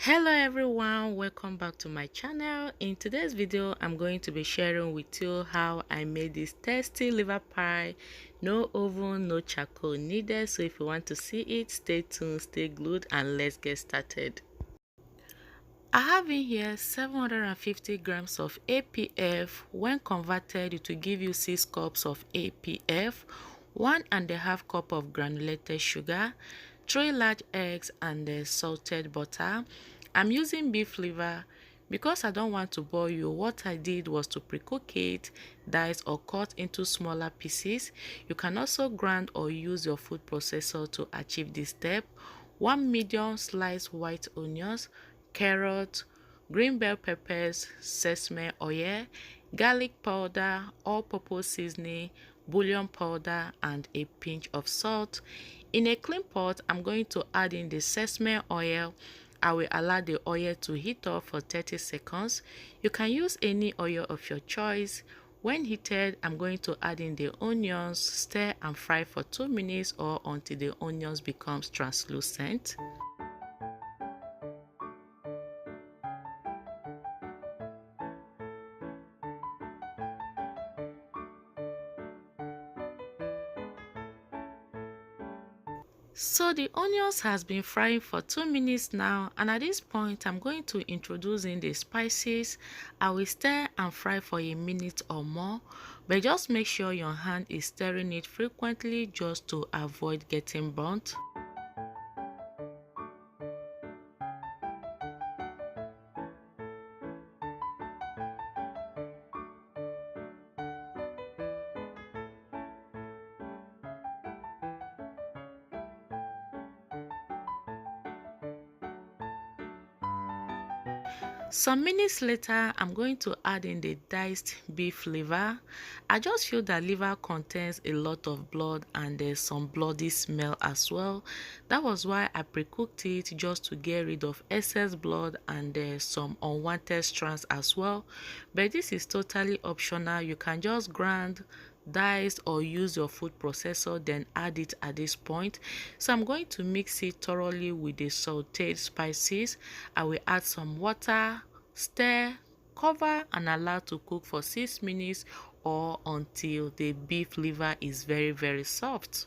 Hello everyone, welcome back to my channel. In today's video I'm going to be sharing with you how I made this tasty liver pie. No oven, no charcoal needed, so if you want to see it, stay tuned, stay glued, and let's get started. I have in here 750 grams of APF. When converted, it will give you 6 cups of APF, 1.5 cup of granulated sugar, 3 large eggs, and salted butter. I'm using beef liver. Because I don't want to bore you, what I did was to pre-cook it, dice or cut into smaller pieces. You can also grind or use your food processor to achieve this step. 1 medium sliced white onions, carrot, green bell peppers, sesame oil, garlic powder, all-purpose seasoning, bouillon powder, and a pinch of salt. In a clean pot, I'm going to add in the sesame oil. I will allow the oil to heat up for 30 seconds. You can use any oil of your choice. When heated, I'm going to add in the onions, stir and fry for 2 minutes or until the onions becomes translucent. So the onions has been frying for 2 minutes now, and at this point I'm going to introduce in the spices. I will stir and fry for a minute or more, but just make sure your hand is stirring it frequently just to avoid getting burnt. Some minutes later, I'm going to add in the diced beef liver. I just feel that liver contains a lot of blood and there's some bloody smell as well. That was why I pre-cooked it, just to get rid of excess blood and there's some unwanted strands as well. But this is totally optional. You can just grind, dice or use your food processor, then add it at this point. So I'm going to mix it thoroughly with the sauteed spices. I will add some water, stir, cover, and allow to cook for 6 minutes or until the beef liver is very soft.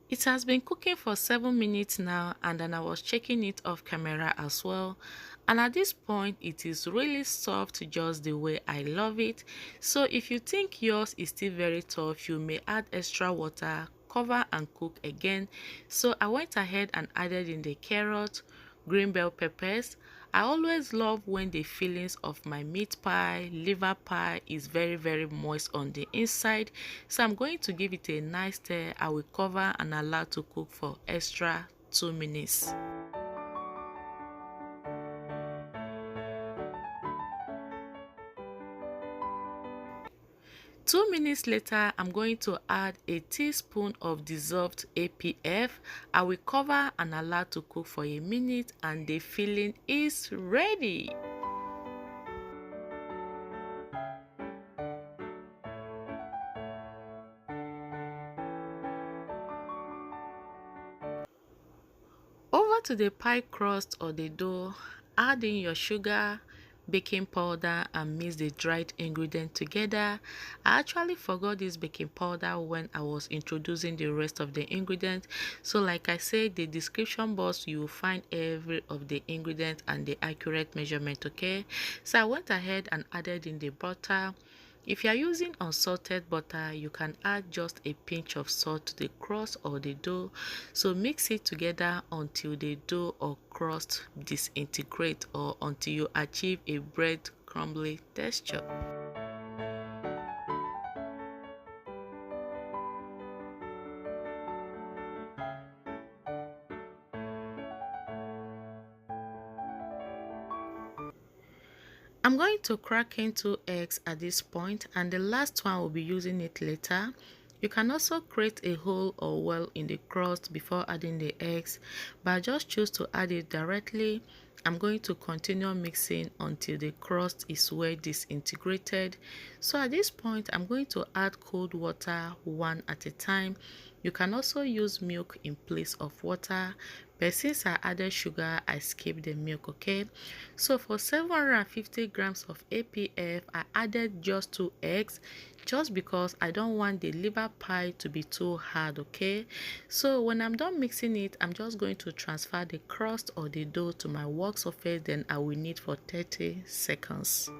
It has been cooking for 7 minutes now, and then I was checking it off camera as well, and at this point it is really soft, just the way I love it. So if you think yours is still very tough, you may add extra water, cover and cook again. So I went ahead and added in the carrot, green bell peppers. I always love when the fillings of my meat pie, liver pie is very moist on the inside. So I'm going to give it a nice stir. I will cover and allow to cook for extra 2 minutes. 2 minutes later, I'm going to add a teaspoon of dissolved APF. I will cover and allow to cook for a minute, and the filling is ready. Over to the pie crust or the dough, add in your sugar, baking powder, and mix the dried ingredient together. I actually forgot this baking powder when I was introducing the rest of the ingredient. So like I said, the description box, you will find every of the ingredient and the accurate measurement, okay? So I went ahead and added in the butter. If you are using unsalted butter, you can add just a pinch of salt to the crust or the dough. So mix it together until the dough or crust disintegrate, or until you achieve a bread crumbly texture. I'm going to crack in 2 eggs at this point, and the last one will be using it later. You can also create a hole or well in the crust before adding the eggs, but I just choose to add it directly. I'm going to continue mixing until the crust is well disintegrated. So at this point, I'm going to add cold water one at a time. You can also use milk in place of water, but since I added sugar, I skipped the milk, okay? So for 750 grams of APF, I added just 2 eggs, just because I don't want the liver pie to be too hard, okay? So when I'm done mixing it, I'm just going to transfer the crust or the dough to my work surface, then I will knead for 30 seconds.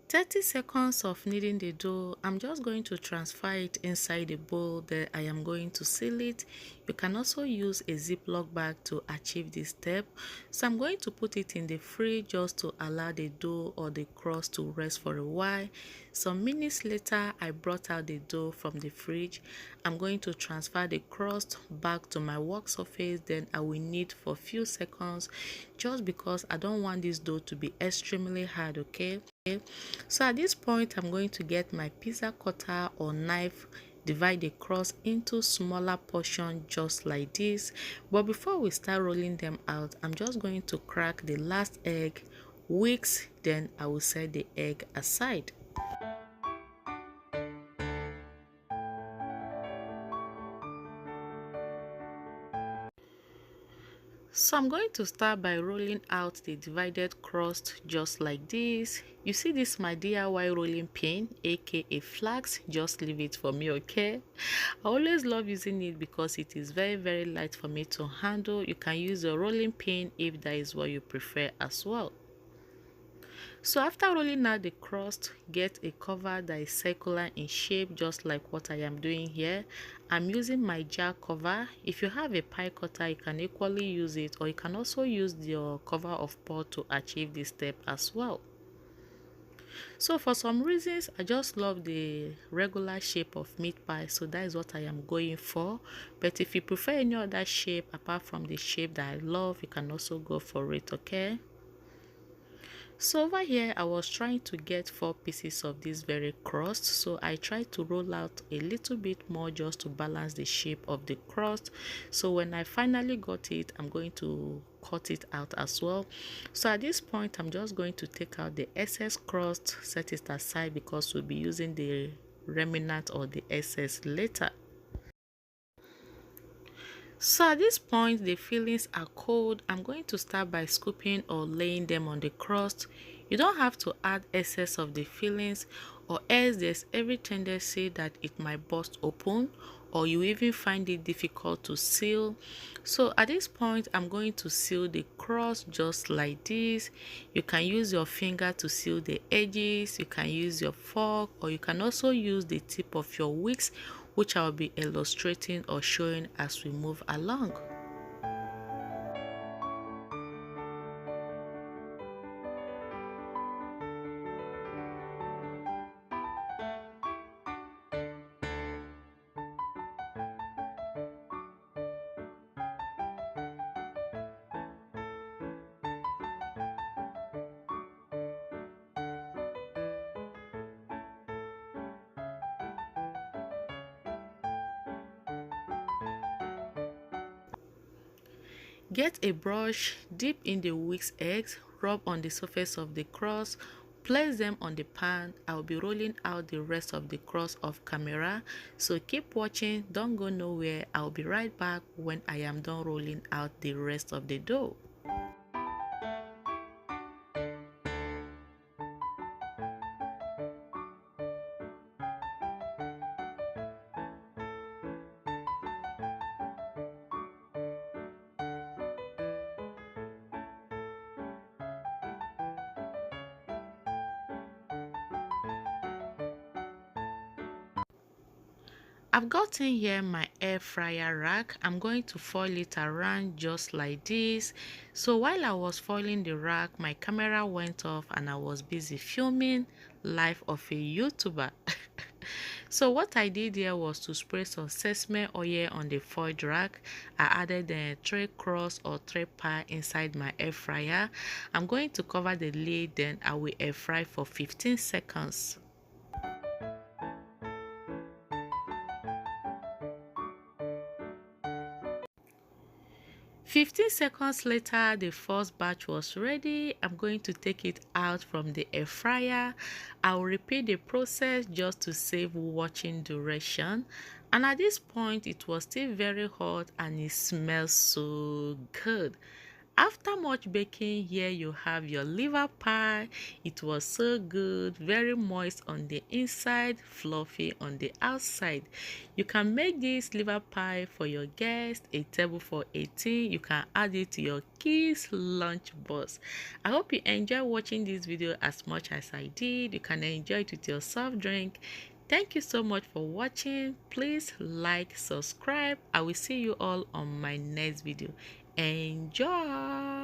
Thirty seconds of kneading the dough. I'm just going to transfer it inside the bowl that I am going to seal it. You can also use a Ziploc bag to achieve this step. So I'm going to put it in the fridge just to allow the dough or the crust to rest for a while. Some minutes later, I brought out the dough from the fridge. I'm going to transfer the crust back to my work surface, then I will knead for a few seconds just because I don't want this dough to be extremely hard, okay? So at this point, I'm going to get my pizza cutter or knife, divide the crust into smaller portions just like this. But before we start rolling them out, I'm just going to crack the last egg, whisk, then I will set the egg aside. So I'm going to start by rolling out the divided crust just like this. You see this my DIY rolling pin, aka flax, just leave it for me, okay? I always love using it because it is very light for me to handle. You can use a rolling pin if that is what you prefer as well. So after rolling out the crust, get a cover that is circular in shape just like what I am doing here. I'm using my jar cover. If you have a pie cutter, you can equally use it, or you can also use your cover of pot to achieve this step as well. So for some reasons, I just love the regular shape of meat pie, so that is what I am going for. But if you prefer any other shape apart from the shape that I love, you can also go for it, okay? So over here, I was trying to get 4 pieces of this very crust, so I tried to roll out a little bit more just to balance the shape of the crust. So when I finally got it, I'm going to cut it out as well. So at this point, I'm just going to take out the excess crust, set it aside because we'll be using the remnant or the excess later. So at this point, the fillings are cold. I'm going to start by scooping or laying them on the crust. You don't have to add excess of the fillings, or else there's every tendency that it might burst open, or you even find it difficult to seal. So at this point, I'm going to seal the crust just like this. You can use your finger to seal the edges, you can use your fork, or you can also use the tip of your whisk, which I'll be illustrating or showing as we move along. Get a brush, dip in the whisk eggs, rub on the surface of the crust, place them on the pan. I'll be rolling out the rest of the crust off camera, so keep watching, don't go nowhere. I'll be right back when I am done rolling out the rest of the dough. I've gotten here my air fryer rack. I'm going to foil it around just like this. So while I was foiling the rack, my camera went off and I was busy filming life of a YouTuber. So what I did here was to spray some sesame oil on the foiled rack. I added the tray crust or tray pie inside my air fryer. I'm going to cover the lid, then I will air fry for 15 seconds. 15 seconds later, the first batch was ready. I'm going to take it out from the air fryer. I'll repeat the process just to save watching duration. And at this point, it was still very hot and it smells so good. After much baking, here you have your liver pie. It was so good, very moist on the inside, fluffy on the outside. You can make this liver pie for your guests, a table for 18. You can add it to your kids' lunch box. I hope you enjoy watching this video as much as I did. You can enjoy it with your soft drink. Thank you so much for watching. Please like, subscribe. I will see you all on my next video. Enjoy!